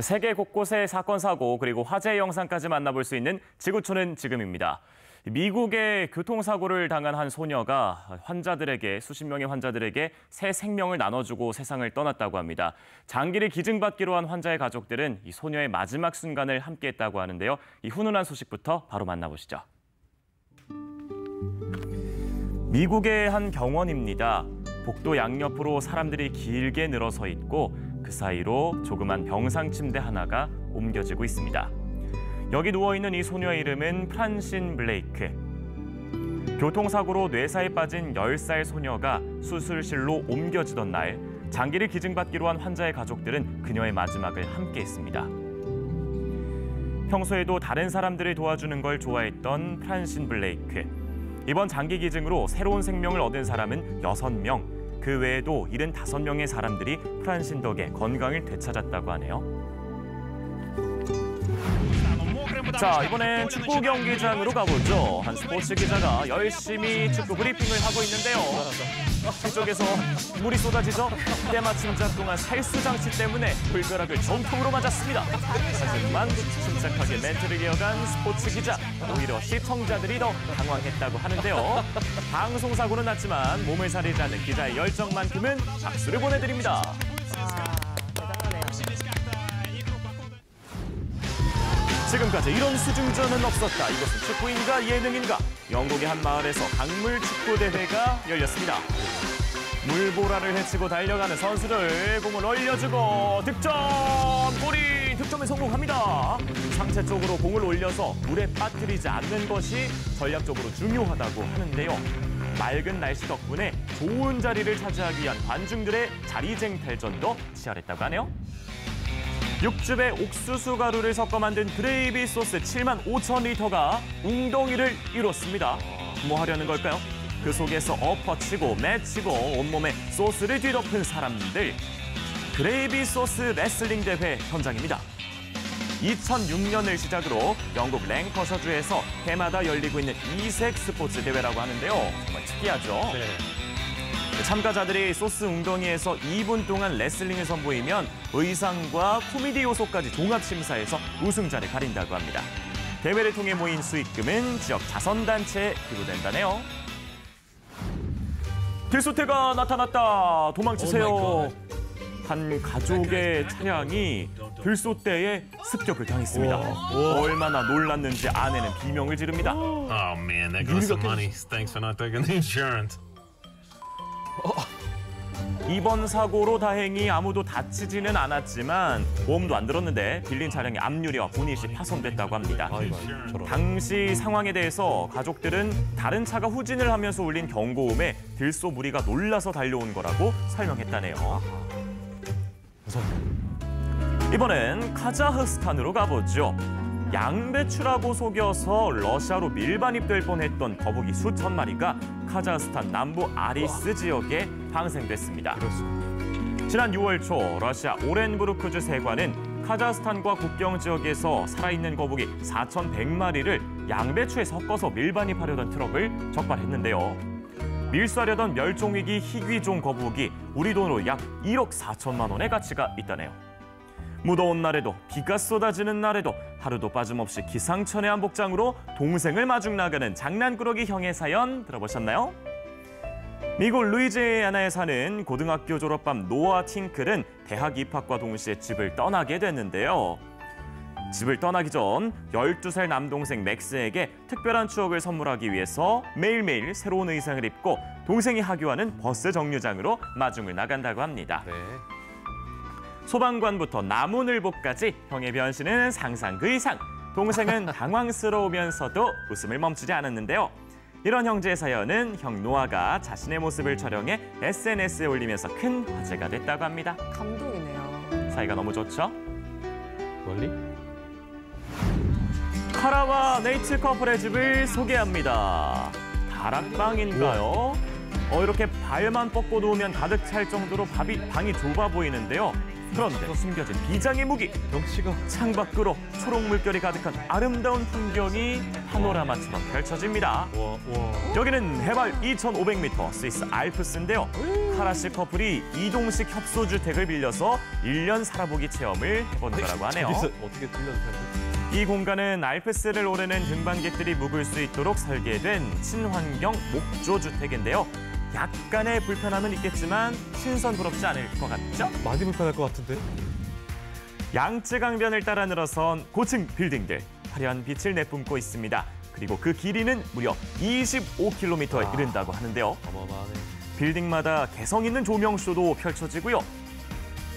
세계 곳곳의 사건, 사고, 그리고 화재 영상까지 만나볼 수 있는 지구촌은 지금입니다. 미국의 교통사고를 당한 한 소녀가 수십 명의 환자들에게 새 생명을 나눠주고 세상을 떠났다고 합니다. 장기를 기증받기로 한 환자의 가족들은 이 소녀의 마지막 순간을 함께했다고 하는데요. 이 훈훈한 소식부터 바로 만나보시죠. 미국의 한 병원입니다. 복도 양옆으로 사람들이 길게 늘어서 있고 그 사이로 조그만 병상 침대 하나가 옮겨지고 있습니다. 여기 누워있는 이 소녀의 이름은 프란신 블레이크. 교통사고로 뇌사에 빠진 10살 소녀가 수술실로 옮겨지던 날 장기를 기증받기로 한 환자의 가족들은 그녀의 마지막을 함께했습니다. 평소에도 다른 사람들을 도와주는 걸 좋아했던 프란신 블레이크. 이번 장기 기증으로 새로운 생명을 얻은 사람은 6명. 그 외에도 75명의 사람들이 프란신 덕에 건강을 되찾았다고 하네요. 자, 이번엔 축구 경기장으로 가보죠. 한 스포츠 기자가 열심히 축구 브리핑을 하고 있는데요. 뒤쪽에서 물이 쏟아지죠. 때마침 작동한 살수 장치 때문에 불벼락을 정통으로 맞았습니다. 하지만 침착하게 멘트를 이어간 스포츠 기자. 오히려 시청자들이 더 당황했다고 하는데요. 방송사고는 났지만 몸을 사리지 않는 기자의 열정만큼은 박수를 보내드립니다. 지금까지 이런 수중전은 없었다. 이것은 축구인가 예능인가? 영국의 한 마을에서 강물 축구 대회가 열렸습니다. 물보라를 헤치고 달려가는 선수들 공을 올려주고 득점! 골이 득점에 성공합니다. 상체 쪽으로 공을 올려서 물에 빠뜨리지 않는 것이 전략적으로 중요하다고 하는데요. 맑은 날씨 덕분에 좋은 자리를 차지하기 위한 관중들의 자리쟁탈전도 치열했다고 하네요. 육즙에 옥수수 가루를 섞어 만든 그레이비 소스 75,000리터가 웅덩이를 이뤘습니다. 뭐 하려는 걸까요? 그 속에서 엎어치고 매치고 온몸에 소스를 뒤덮은 사람들. 그레이비 소스 레슬링 대회 현장입니다. 2006년을 시작으로 영국 랭커셔주에서 해마다 열리고 있는 이색 스포츠 대회라고 하는데요. 정말 특이하죠? 네. 참가자들이 소스 웅덩이에서 2분 동안 레슬링을 선보이면 의상과 코미디 요소까지 종합 심사해서 우승자를 가린다고 합니다. 대회를 통해 모인 수익금은 지역 자선단체에 기부된다네요. 들소태가 나타났다. 도망치세요. 한 가족의 차량이 들소대에 습격을 당했습니다. 얼마나 놀랐는지 아내는 비명을 지릅니다. Oh man, there goes some money. Thanks for not taking the insurance. 이번 사고로 다행히 아무도 다치지는 않았지만 보험도 안 들었는데 빌린 차량의 앞유리와 보닛이 파손됐다고 합니다. 당시 상황에 대해서 가족들은 다른 차가 후진을 하면서 울린 경고음에 들소 무리가 놀라서 달려온 거라고 설명했다네요. 이번엔 카자흐스탄으로 가보죠. 양배추라고 속여서 러시아로 밀반입될 뻔했던 거북이 수천 마리가 카자흐스탄 남부 아리스 지역에 방생됐습니다. 지난 6월 초 러시아 오렌부르크주 세관은 카자흐스탄과 국경 지역에서 살아있는 거북이 4,100마리를 양배추에 섞어서 밀반입하려던 트럭을 적발했는데요. 밀수하려던 멸종위기 희귀종 거북이 우리 돈으로 약 1억 4천만 원의 가치가 있다네요. 무더운 날에도 비가 쏟아지는 날에도 하루도 빠짐없이 기상천외한 복장으로 동생을 마중 나가는 장난꾸러기 형의 사연 들어보셨나요? 미국 루이지애나에 사는 고등학교 졸업반 노아 팅클은 대학 입학과 동시에 집을 떠나게 됐는데요. 집을 떠나기 전 12살 남동생 맥스에게 특별한 추억을 선물하기 위해서 매일매일 새로운 의상을 입고 동생이 하교하는 버스 정류장으로 마중을 나간다고 합니다. 네. 소방관부터 나무늘보까지 형의 변신은 상상 그 이상. 동생은 당황스러우면서도 웃음을 멈추지 않았는데요. 이런 형제의 사연은 형 노아가 자신의 모습을 촬영해 SNS에 올리면서 큰 화제가 됐다고 합니다. 감동이네요. 사이가 너무 좋죠? 멀리? 카라와 네이트 커플의 집을 소개합니다. 다락방인가요? 이렇게 발만 뻗고 누우면 가득 찰 정도로 방이 좁아 보이는데요. 그런데 숨겨진 비장의 무기, 명치가 창밖으로 초록 물결이 가득한 아름다운 풍경이 파노라마처럼 펼쳐집니다. 와. 여기는 해발 2,500m 스위스 알프스인데요. 카라씨 커플이 이동식 협소주택을 빌려서 1년 살아보기 체험을 해본 거라고 하네요. 저기서 어떻게 들려주세요? 이 공간은 알프스를 오르는 등반객들이 묵을 수 있도록 설계된 친환경 목조주택인데요. 약간의 불편함은 있겠지만 신선부럽지 않을 것 같죠? 많이 불편할 것 같은데? 양쯔강변을 따라 늘어선 고층 빌딩들, 화려한 빛을 내뿜고 있습니다. 그리고 그 길이는 무려 25km에 이른다고 하는데요. 어마어마하네. 빌딩마다 개성 있는 조명쇼도 펼쳐지고요.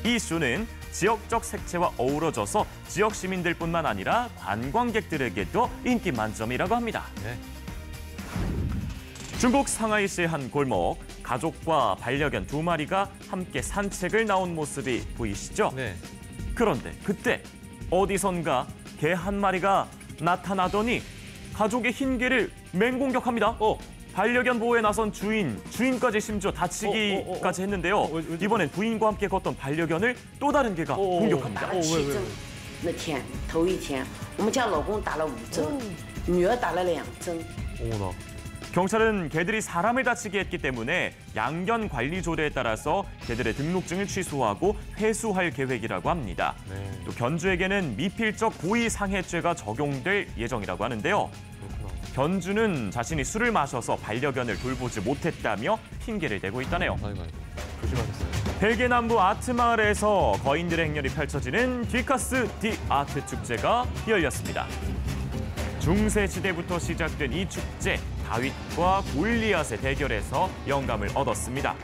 이 쇼는 지역적 색채와 어우러져서 지역 시민들뿐만 아니라 관광객들에게도 인기 만점이라고 합니다. 네. 중국 상하이시의 한 골목, 가족과 반려견 2마리가 함께 산책을 나온 모습이 보이시죠? 네. 그런데 그때 어디선가 개 1마리가 나타나더니 가족의 흰 개를 맹공격합니다. 반려견 보호에 나선 주인까지 심지어 다치기까지 했는데요. 왜? 이번엔 부인과 함께 걷던 반려견을 또 다른 개가 공격합니다. 打了7针，那天头一天，我们家老公打了5针，女儿打了2针。 어머나. 경찰은 개들이 사람을 다치게 했기 때문에 양견 관리 조례에 따라서 개들의 등록증을 취소하고 회수할 계획이라고 합니다. 네. 또 견주에게는 미필적 고의 상해죄가 적용될 예정이라고 하는데요. 그렇구나. 견주는 자신이 술을 마셔서 반려견을 돌보지 못했다며 핑계를 대고 있다네요. 아이고. 조심하셨어요. 벨기에 남부 아트마을에서 거인들의 행렬이 펼쳐지는 뒤카스 디 아트 축제가 열렸습니다. 중세 시대부터 시작된 이 축제, 다윗과 골리앗의 대결에서 영감을 얻었습니다.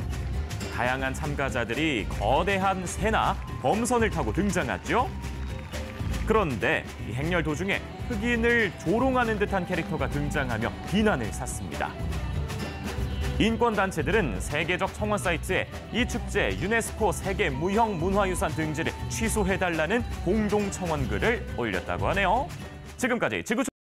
다양한 참가자들이 거대한 새나 범선을 타고 등장하죠. 그런데 이 행렬 도중에 흑인을 조롱하는 듯한 캐릭터가 등장하며 비난을 샀습니다. 인권단체들은 세계적 청원 사이트에 이 축제 유네스코 세계 무형문화유산 등재를 취소해달라는 공동 청원글을 올렸다고 하네요. 지금까지 지구촌